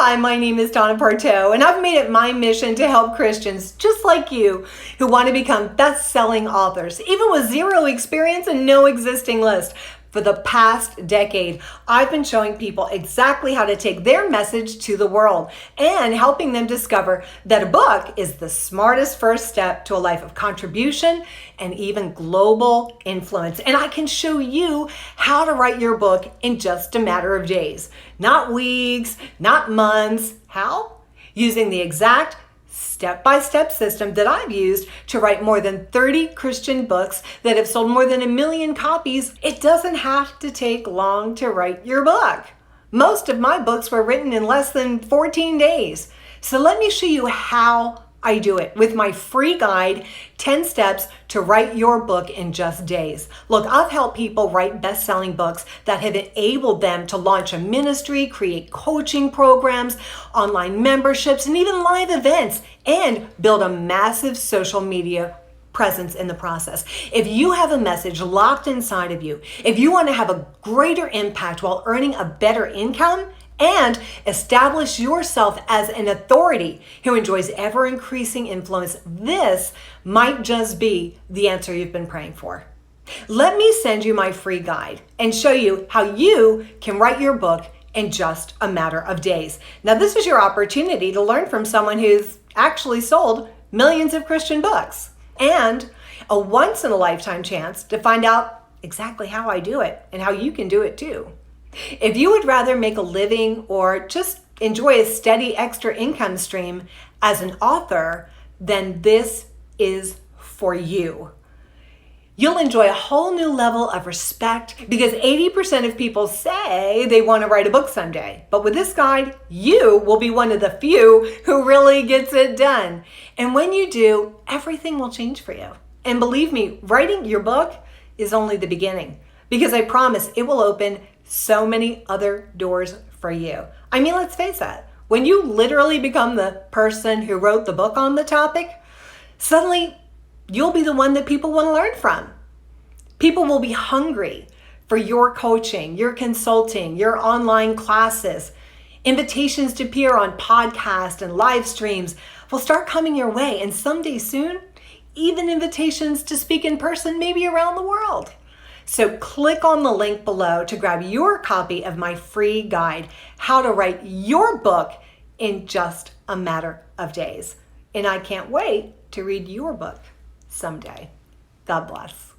Hi, my name is Donna Partow, and I've made it my mission to help Christians just like you who want to become best-selling authors, even with zero experience and no existing list. For the past decade, I've been showing people exactly how to take their message to the world and helping them discover that a book is the smartest first step to a life of contribution and even global influence. And I can show you how to write your book in just a matter of days, not weeks, not months. How? Using the exact step-by-step system that I've used to write more than 30 Christian books that have sold more than 1 million copies. It doesn't have to take long to write your book. Most of my books were written in less than 14 days. So let me show you how I do it with my free guide, 10 Steps to Write Your Book in Just Days. Look, I've helped people write best-selling books that have enabled them to launch a ministry, create coaching programs, online memberships, and even live events, and build a massive social media presence in the process. If you have a message locked inside of you, if you want to have a greater impact while earning a better income, and establish yourself as an authority who enjoys ever-increasing influence, this might just be the answer you've been praying for. Let me send you my free guide and show you how you can write your book in just a matter of days. Now, this is your opportunity to learn from someone who's actually sold millions of Christian books, and a once-in-a-lifetime chance to find out exactly how I do it and how you can do it too. If you would rather make a living or just enjoy a steady extra income stream as an author, then this is for you. You'll enjoy a whole new level of respect because 80% of people say they want to write a book someday. But with this guide, you will be one of the few who really gets it done. And when you do, everything will change for you. And believe me, writing your book is only the beginning, because I promise it will open so many other doors for you. I mean, let's face it, when you literally become the person who wrote the book on the topic, suddenly you'll be the one that people want to learn from. People will be hungry for your coaching, your consulting, your online classes. Invitations to appear on podcasts and live streams will start coming your way, and someday soon, even invitations to speak in person, maybe around the world. So click on the link below to grab your copy of my free guide, How to Write Your Book in Just a Matter of Days. And I can't wait to read your book someday. God bless.